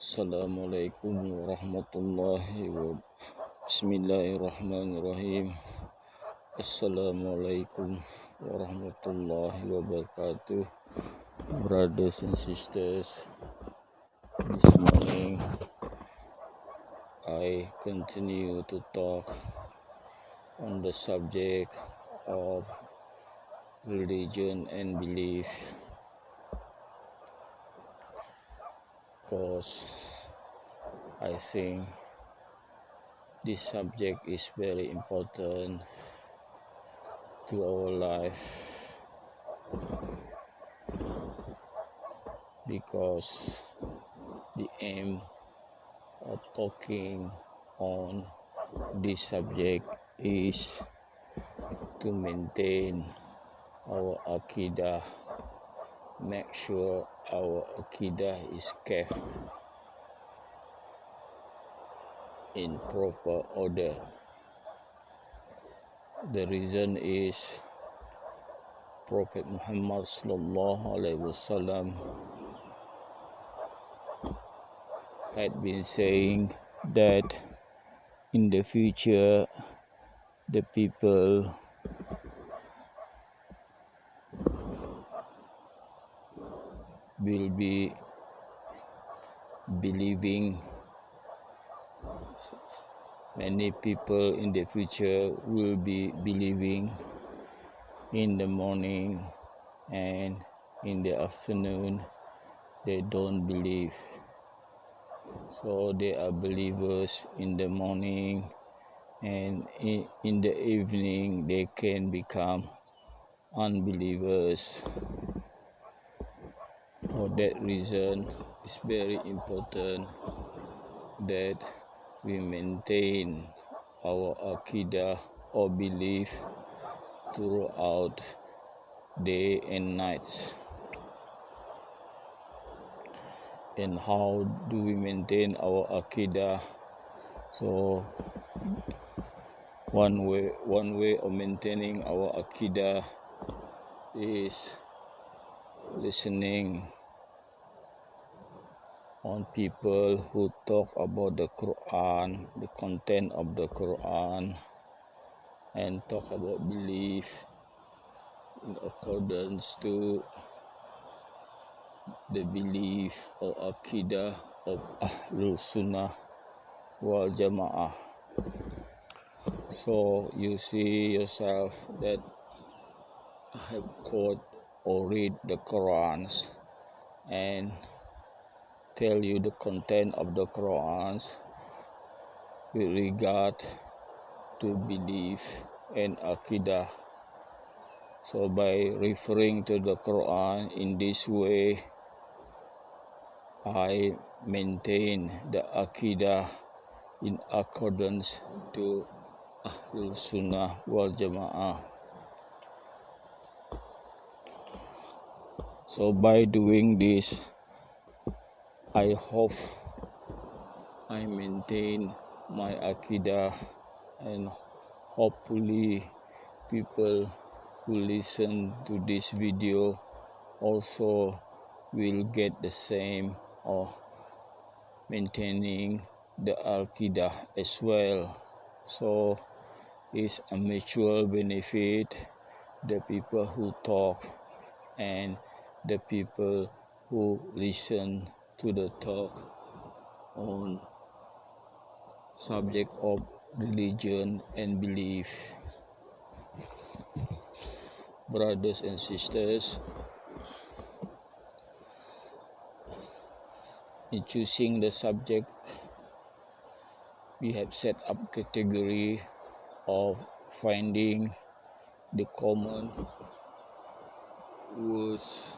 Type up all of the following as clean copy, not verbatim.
Assalamualaikum warahmatullahi wabarakatuh. Bismillahirrahmanirrahim. Assalamualaikum warahmatullahi wabarakatuh. Brothers and sisters, this morning I continue to talk on the subject of religion and belief, because I think this subject is very important to our life, because the aim of talking on this subject is to maintain our aqidah, make sure our aqidah is kept in proper order. The reason is Prophet Muhammad sallallahu alaihi wasallam had been saying that in the future the people will be believing, many people in the future will be believing in the morning, and in the afternoon they don't believe. So they are believers in the morning, and in the evening they can become unbelievers. For that reason, it's very important that we maintain our aqidah or belief throughout day and nights. And how do we maintain our aqidah? So one way of maintaining our aqidah is listening on people who talk about the Quran, the content of the Quran, and talk about belief in accordance to the belief or aqidah of Ahlul Sunnah wal Jama'ah. So you see yourself that I have quote or read the Qurans and tell you the content of the Qurans with regard to belief and aqidah. So by referring to the Quran in this way, I maintain the aqidah in accordance to Ahlul Sunnah wal Jama'ah. So by doing this, I hope I maintain my aqidah, and hopefully people who listen to this video also will get the same of maintaining the aqidah as well. So it's a mutual benefit, the people who talk and the people who listen to the talk on subject of religion and belief. Brothers and sisters, in choosing the subject, we have set up category of finding the common words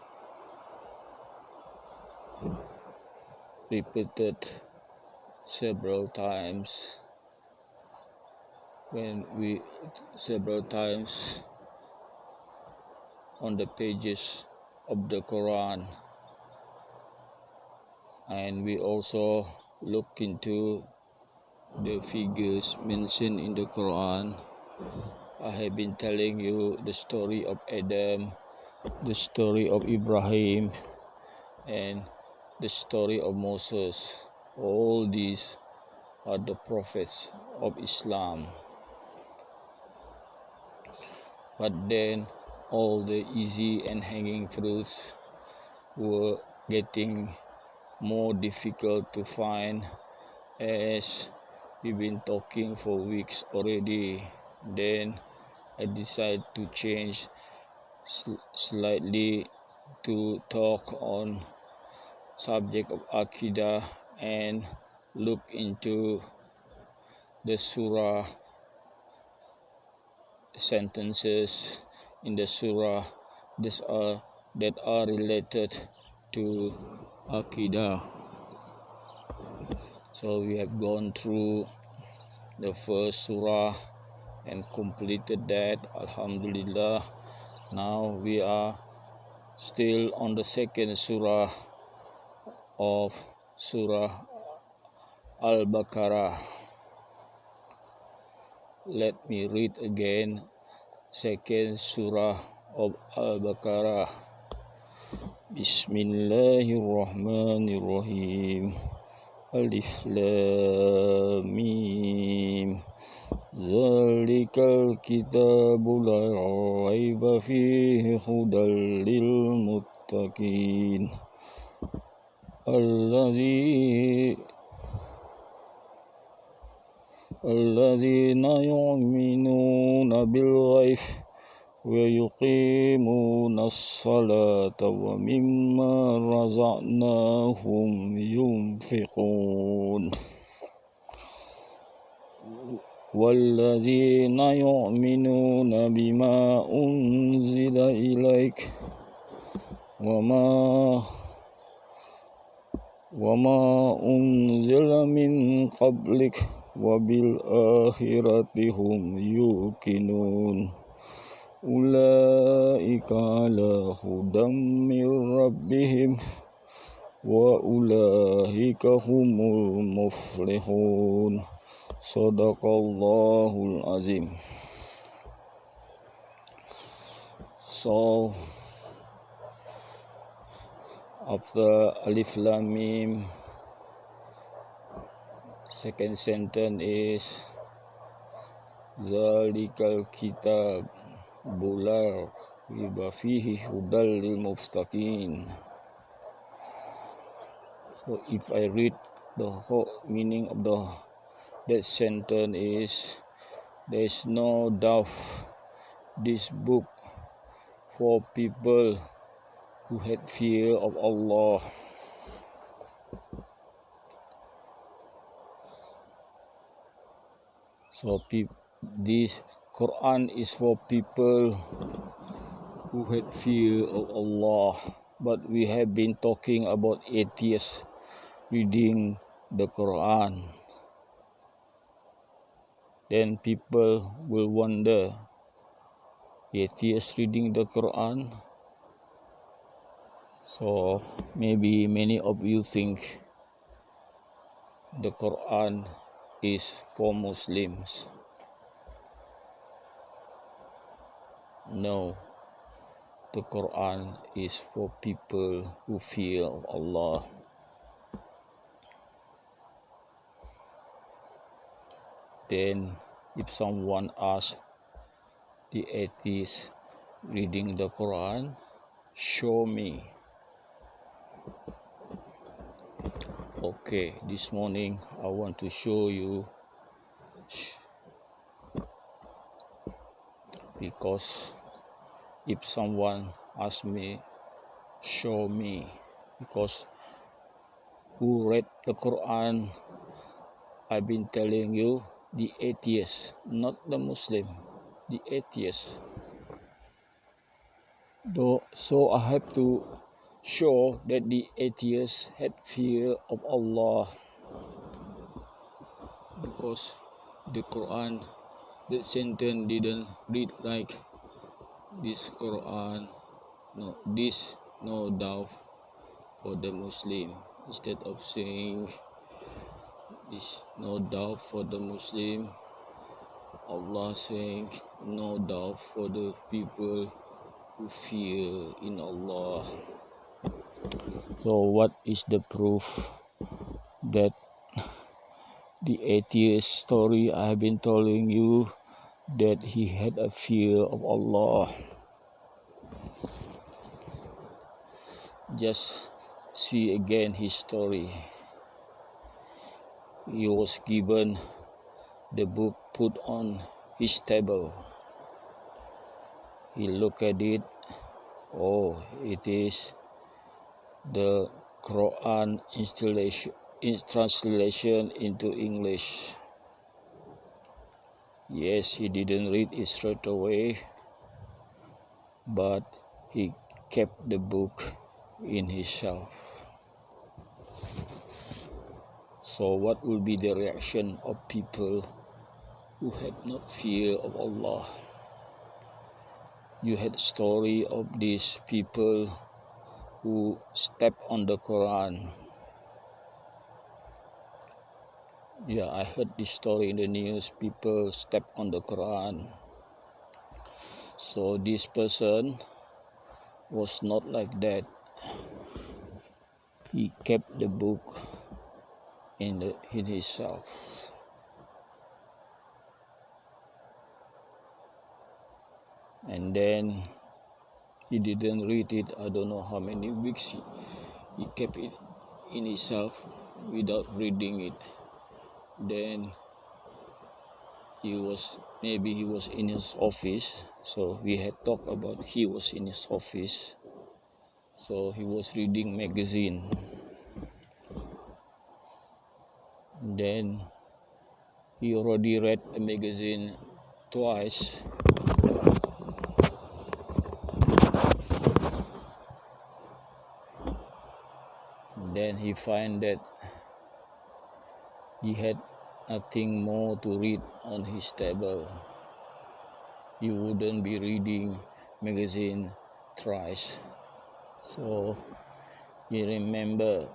repeated several times on the pages of the Quran, and we also look into the figures mentioned in the Quran. I have been telling you the story of Adam, the story of Ibrahim, and the story of Moses. All these are the prophets of Islam. But then all the easy and hanging fruits were getting more difficult to find, as we've been talking for weeks already. Then I decided to change slightly to talk on subject of Aqidah and look into the surah sentences in the surah that are related to Aqidah. So we have gone through the first surah and completed that, Alhamdulillah. Now we are still on the second surah of Surah Al-Baqarah. Let me read again second surah of Al-Baqarah. Bismillahirrahmanirrahim. Alif Lam Mim. Zalikal kitabu la raiba fihi hudal lil muttaqin. الذين يؤمنون بالغيب ويقيمون الصلاة ومما رزقناهم ينفقون والذين يؤمنون بما أنزل إليك وما أنزل من قبلك وبالآخرة هم يوقنون أولئك على هدى من ربهم وأولئك هم المفلحون صدق الله العظيم. So after Alif Lam Mim, second sentence is Zalikal kitab la raiba fihi hudal lil muttaqin. So if I read the whole meaning of that sentence is, there is no doubt this book for people who had fear of Allah. So this Quran is for people who had fear of Allah. But we have been talking about atheists reading the Quran. Then people will wonder, atheists reading the Quran? So maybe many of you think the Quran is for Muslims. No, the Quran is for people who fear Allah. Then if someone asks the atheist reading the Quran, show me. Okay, this morning I want to show you, because if someone asks me, show me, because who read the Quran, I've been telling you, the atheist, not the Muslim, the atheist. So I have to show that the atheists had fear of Allah, because the Quran, the sentence didn't read like this Quran, no doubt for the Muslim. Instead of saying this no doubt for the Muslim, Allah saying no doubt for the people who fear in Allah. So what is the proof that the atheist story I have been telling you, that he had a fear of Allah. Just see again his story. He was given the book, put on his table. He looked at it. Oh, it is the Koran translation into English. Yes, he didn't read it straight away, but he kept the book in his shelf. So what will be the reaction of people who had not fear of Allah? You had story of these people who step on the Quran. Yeah, I heard this story in the news. People step on the Quran. So this person was not like that. He kept the book in himself. And then he didn't read it. I don't know how many weeks he kept it in himself without reading it. Then he was in his office. So we had talked about he was in his office. So he was reading magazine. Then he already read a magazine twice. Then he find that he had nothing more to read on his table. He wouldn't be reading magazine thrice. So he remembered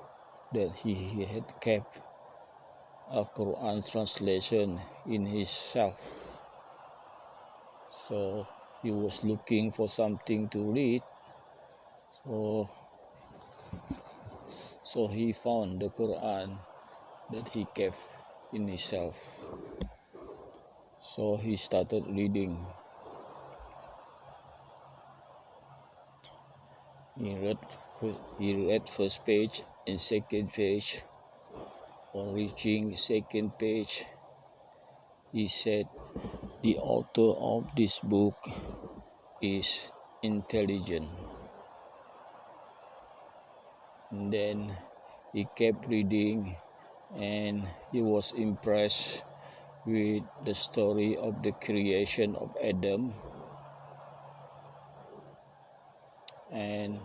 that he had kept a Quran translation in his shelf. So he was looking for something to read. So he found the Quran that he kept in his shelf. So he started reading. He read first page and second page. On reaching second page, he said, the author of this book is intelligent. And then he kept reading, and he was impressed with the story of the creation of Adam, and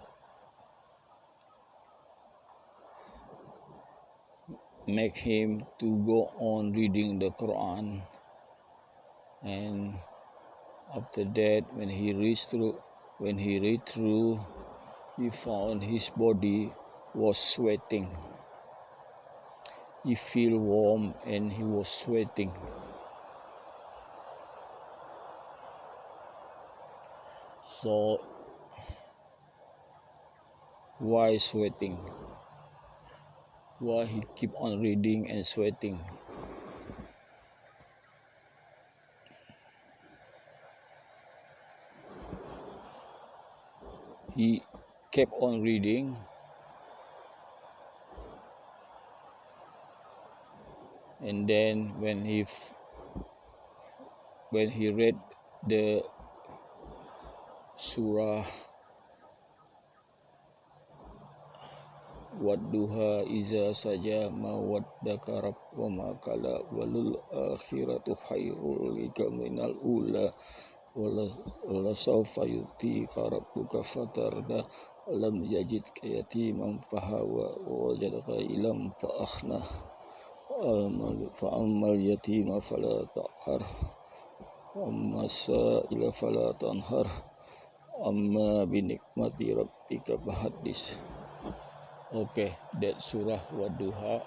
make him to go on reading the Quran. And after that, when he read through, he found his body was sweating. He feel warm and he was sweating. So why sweating? Why he keep on reading and sweating? He kept on reading, and then when he read the surah Wadduha iza saja ma waddaka wa ma kala walul akhiratu khairul lika minal ula wala sawfa yutika rabbuka fatarda alam yajidka yatiman fahawa wa wajadaka ilam fa'akhna fa'ammal yatima fala taqhar amma sa'ila fala tanhar amma binikmati rabbika fahaddis. Okay, that surah Wadduha.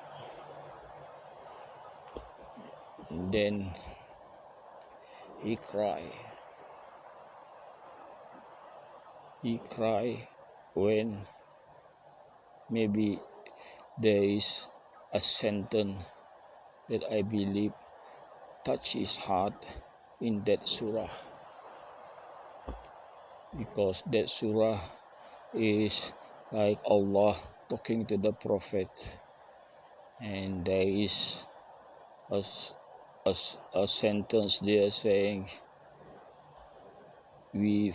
Then he cried. He cried when maybe there is a sentence that I believe touch his heart in that surah, because that surah is like Allah talking to the Prophet, and there is a sentence there saying, we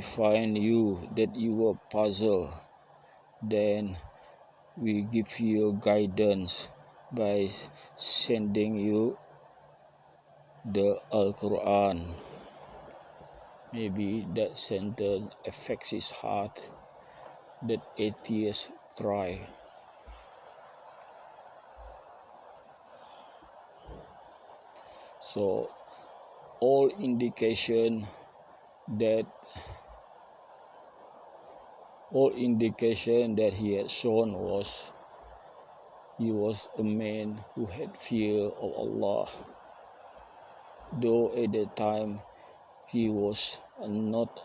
find you that you were puzzled, then we give you guidance by sending you the Al-Quran. Maybe that sentence affects his heart, that atheist cry. So all indication that he had shown was he was a man who had fear of Allah, though at that time he was not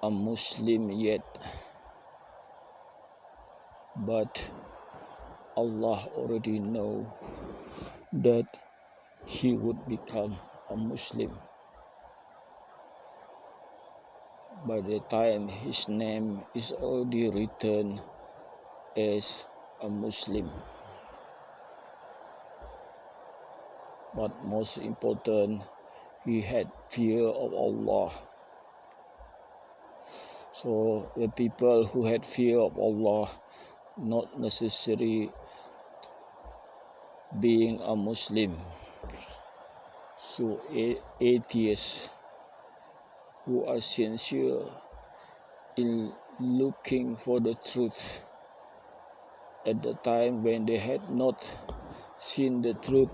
a Muslim yet, but Allah already know that he would become a Muslim. By the time his name is already written as a Muslim. But most important, he had fear of Allah. So the people who had fear of Allah, not necessarily being a Muslim. So atheists who are sincere in looking for the truth at the time when they had not seen the truth,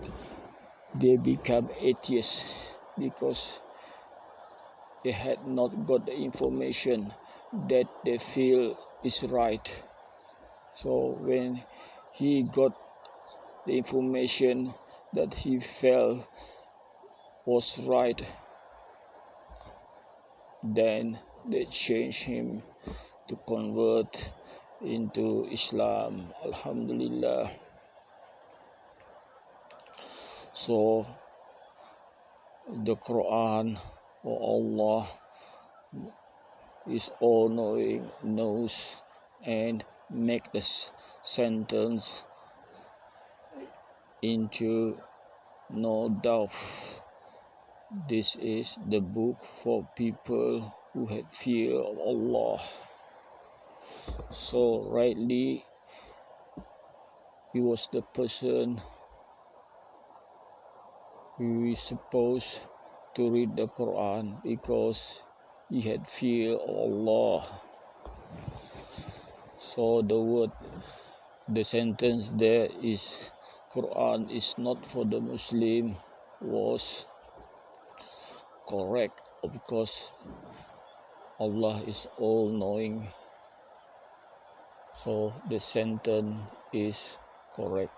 they become atheists because they had not got the information that they feel is right. So when he got the information that he felt was right, then they changed him to convert into Islam. Alhamdulillah. So the Quran or Allah is all knowing, knows, and make the sentence into no doubt. This is the book for people who had fear of Allah. So rightly, he was the person who is supposed to read the Quran because he had fear of Allah. So the sentence there is Quran is not for the Muslim was correct, because Allah is all knowing. So the sentence is correct.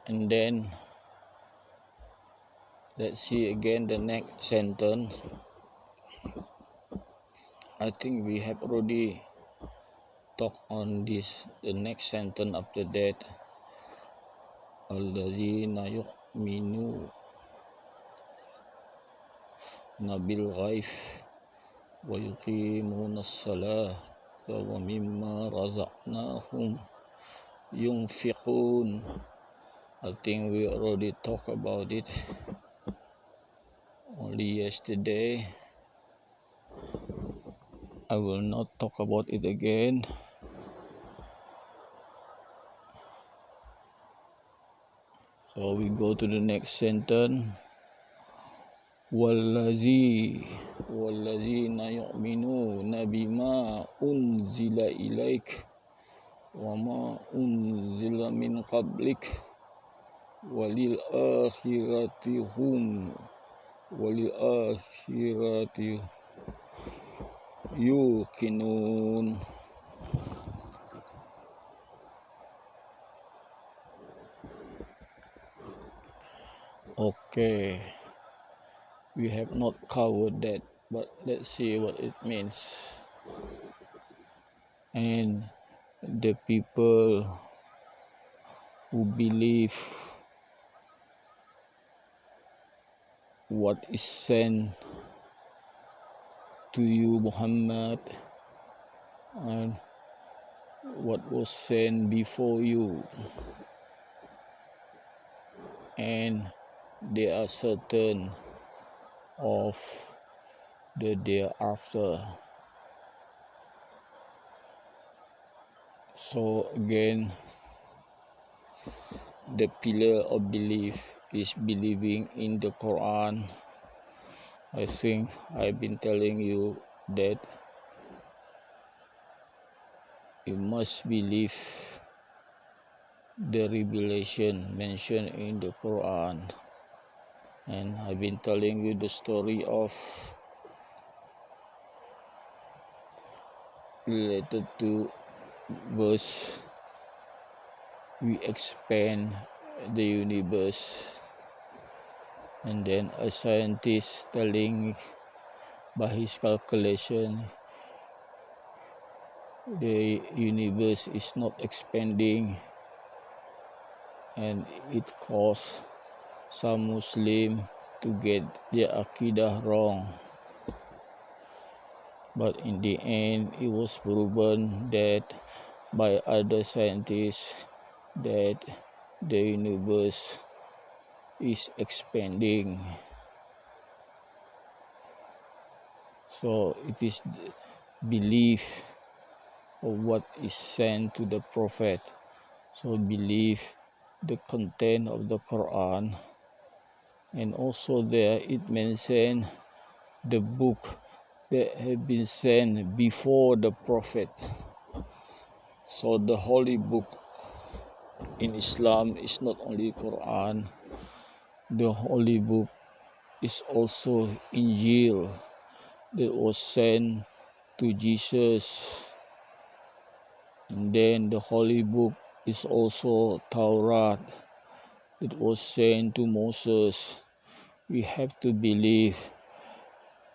And then let's see again the next sentence. I think we have already talked on this. The next sentence after that, Allazina yu'minu nabil ghaib wa yuqimuna as-salah wa mimma razaqnahum yunfiqun. I think we already talked about it only yesterday. I will not talk about it again. So we go to the next sentence. Wallazina yu'minuna bima unzila ilaik wa ma unzila min qablik walil akhirati yuqinun. Okay, we have not covered that, but let's see what it means. And the people who believe what is sent to you, Muhammad, and what was sent before you, and they are certain of the day after. So again, the pillar of belief is believing in the Quran. I think I've been telling you that you must believe the revelation mentioned in the Quran. And I've been telling you the story of related to verse we expand the universe, and then a scientist telling by his calculation the universe is not expanding, and it caused some Muslim to get their Aqidah wrong. But in the end, it was proven that by other scientists that the universe is expanding. So it is belief of what is sent to the Prophet. So believe the content of the Quran, and also there it mentioned the book that had been sent before the Prophet. So the holy book in Islam is not only Quran. The holy book is also Injil that was sent to Jesus. And then the holy book is also Taurat that was sent to Moses. We have to believe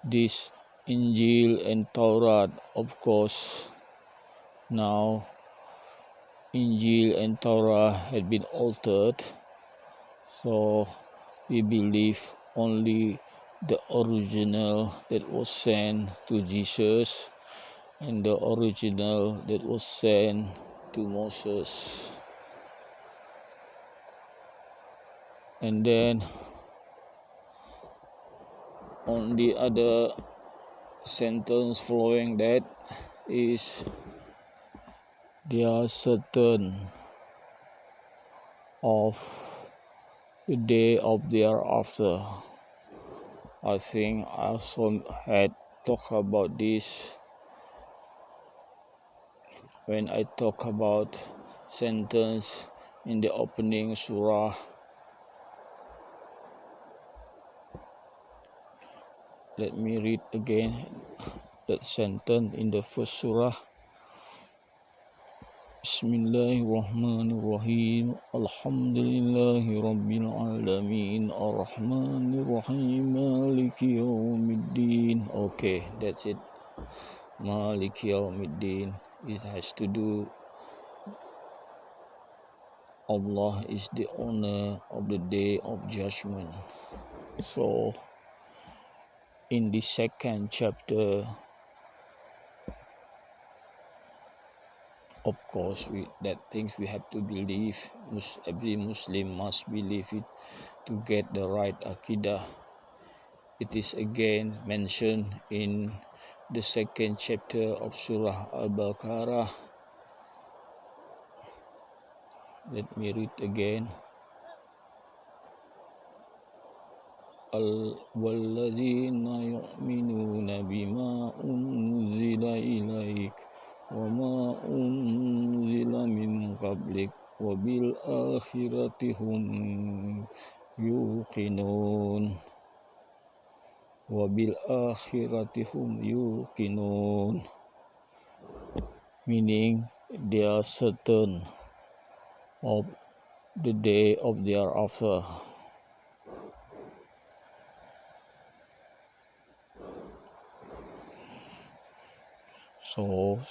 this Injil and Taurat. Of course, now Injil and Torah had been altered, so we believe only the original that was sent to Jesus and the original that was sent to Moses. And then on the other sentence following that is they are certain of the day of thereafter. I think I also had talked about this when I talk about sentence in the opening surah. Let me read again that sentence in the first surah. Bismillahirrahmanirrahim. Alhamdulillahi Rabbil Alamin. Ar-Rahmanir-Rahim. Maliki Yawmiddin. Okay, that's it. Maliki Yawmiddin. It has to do, Allah is the owner of the day of judgment. So in the second chapter, of course, that things we have to believe. Every Muslim must believe it to get the right Aqidah. It is again mentioned in the second chapter of Surah Al-Baqarah. Let me read again. وَالَّذِينَ يُؤْمِنُونَ بِمَا أُنزِلَ إِلَيْكَ وَمَا أُنزِلَ مِنْ قَبْلِكَ وَبِالْآخِرَةِ هُمْ يُوقِنُونَ. وَبِالْآخِرَةِ هُمْ يُوقِنُونَ. Meaning they are certain of the day of thereafter. So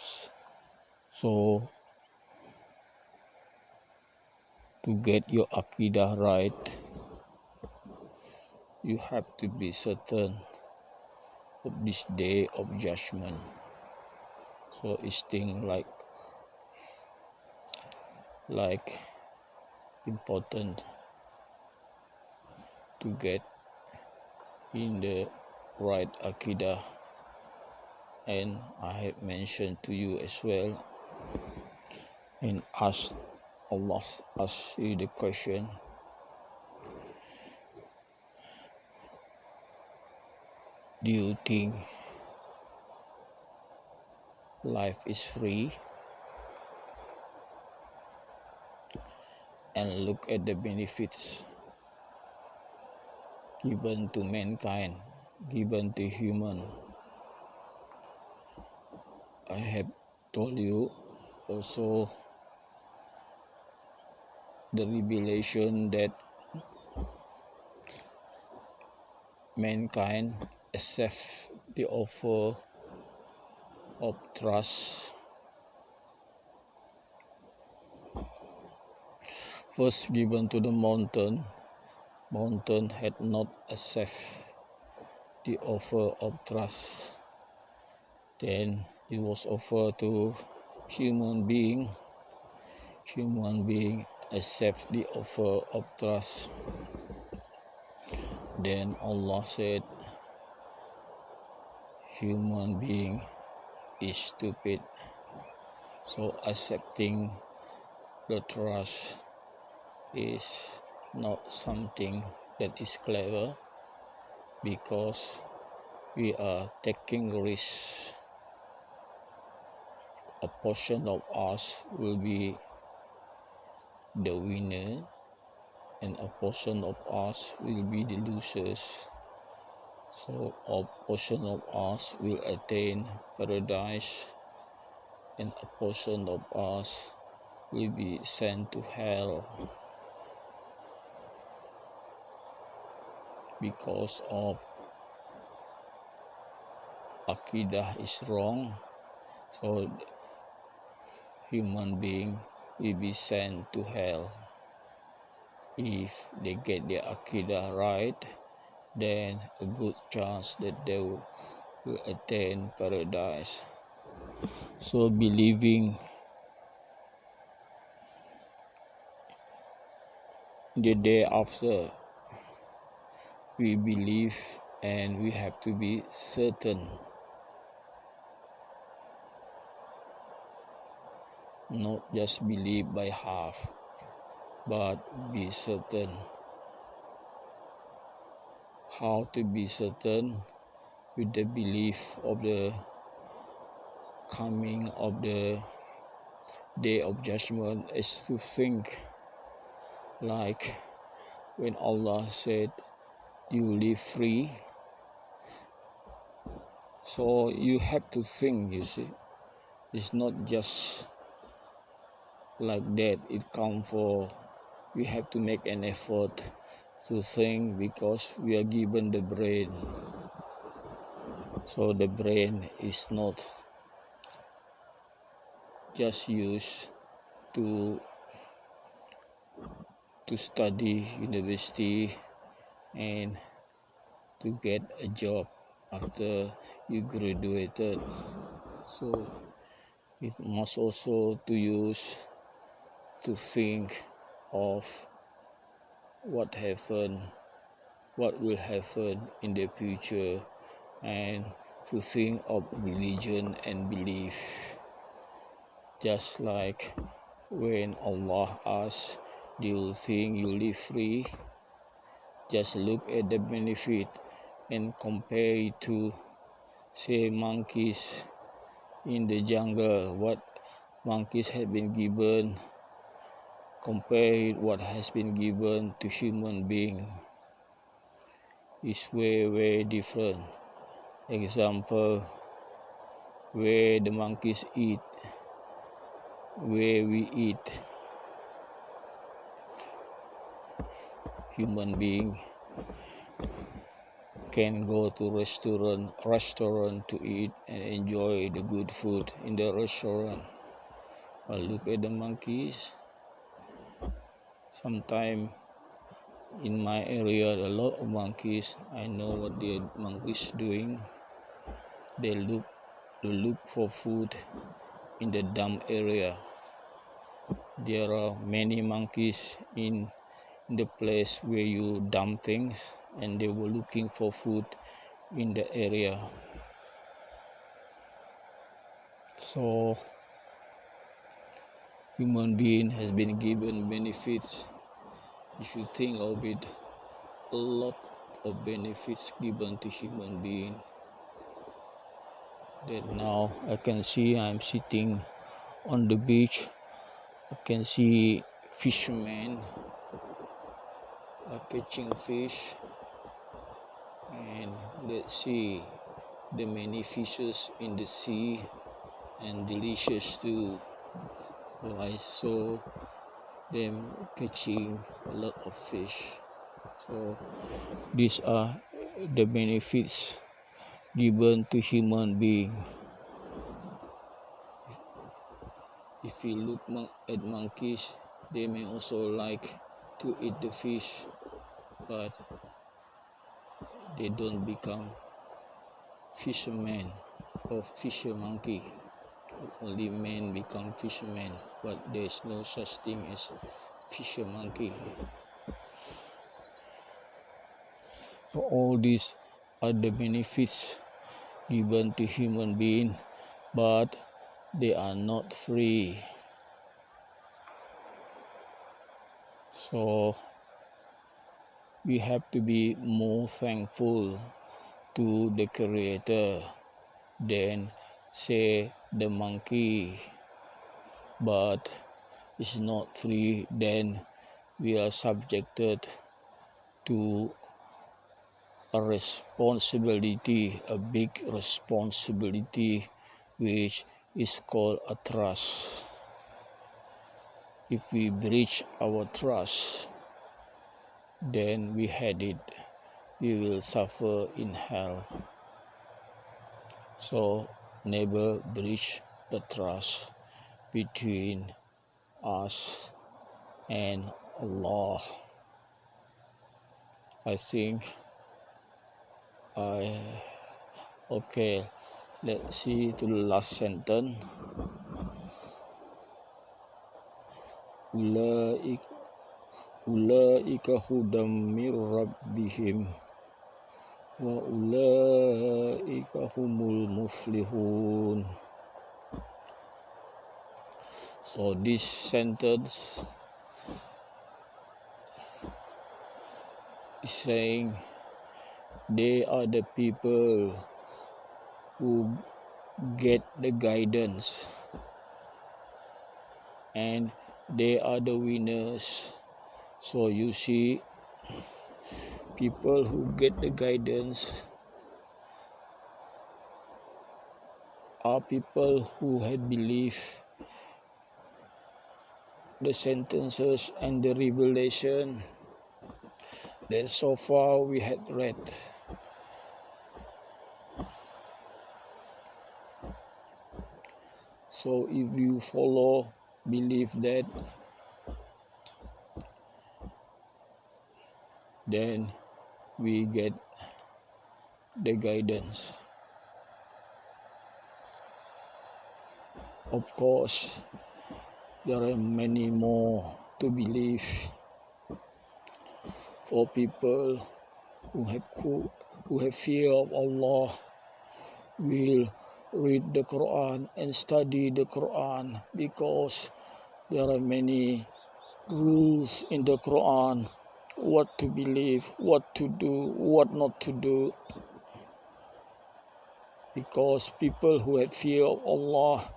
to get your Aqidah right, you have to be certain of this day of judgment. So it's thing like important to get in the right Aqidah. And I have mentioned to you as well, and ask you the question: do you think life is free? And look at the benefits given to mankind, given to human. I have told you also the revelation that mankind accept the offer of trust first given to the mountain. Mountain had not accept the offer of trust. Then it was offered to human being. Human being accept the offer of trust. Then Allah said, human being is stupid. So accepting the trust is not something that is clever, because we are taking risks. A portion of us will be the winner, and a portion of us will be the losers. So a portion of us will attain paradise, and a portion of us will be sent to hell because of Aqidah is wrong. So human being will be sent to hell. If they get their Aqidah right, then a good chance that they will attain paradise. So believing the day after, we believe, and we have to be certain, not just believe by half, but be certain. How to be certain? With the belief of the coming of the day of judgment is to think like when Allah said you live free. So you have to think, you see. It's not just like that. It comes for, we have to make an effort to think, because we are given the brain. So the brain is not just used to study university and to get a job after you graduated. So it must also to use to think of what will happen in the future, and to think of religion and belief. Just like when Allah asks, do you think you live free? Just look at the benefit and compare it to, say, monkeys in the jungle. What monkeys have been given, compare it what has been given to human being. Is way different. Example, where the monkeys eat, where we eat. Human being can go to restaurant to eat and enjoy the good food in the restaurant. But look at the monkeys. Sometimes in my area, a lot of monkeys. I know what the monkeys doing. They look for food in the dump area. There are many monkeys in the place where you dump things, and they were looking for food in the area. So human being has been given benefits. If you think of it, a lot of benefits given to human being. That now I can see I'm sitting on the beach. I can see fishermen are catching fish, and let's see the many fishes in the sea, and delicious too. So I saw them catching a lot of fish. So these are the benefits given to human being. If you look at monkeys, they may also like to eat the fish, but they don't become fishermen or fisher monkey. Only men become fishermen, but there's no such thing as fisher monkey. So all these are the benefits given to human being, but they are not free. So we have to be more thankful to the Creator than say the monkey. But it's not free, then we are subjected to a responsibility, a big responsibility, which is called a trust. If we breach our trust, then we had it. We will suffer in hell. So never breach the trust between us and Allah. I think okay, let's see to the last sentence. Ulaika hudam mir rabbihim wa ulaika humul muflihun. So this sentence is saying they are the people who get the guidance, and they are the winners. So you see, people who get the guidance are people who had believed the sentences and the revelation that so far we had read. So if you believe that, then we get the guidance. Of course, there are many more to believe. For people who have fear of Allah, will read the Quran and study the Quran, because there are many rules in the Quran, what to believe, what to do, what not to do. Because people who have fear of Allah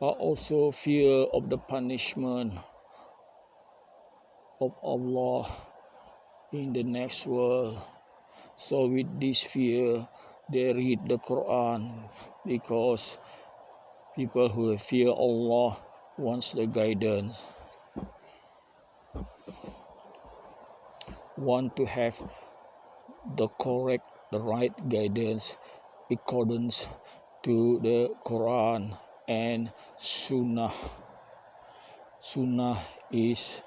are also fear of the punishment of Allah in the next world. So with this fear, they read the Quran, because people who have fear Allah wants the guidance, want to have the right guidance according to the Quran and Sunnah. Sunnah is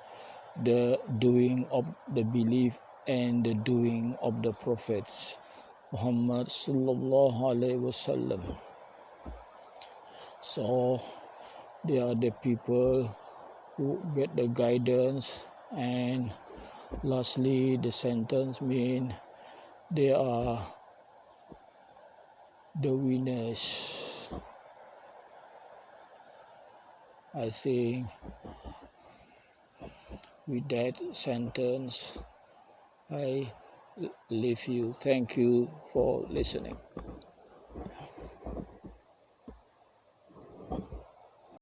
the doing of the belief and the doing of the prophets Muhammad sallallahu alaihi wasallam. So they are the people who get the guidance, and lastly the sentence mean they are the winners. I think with that sentence I leave you. Thank you for listening.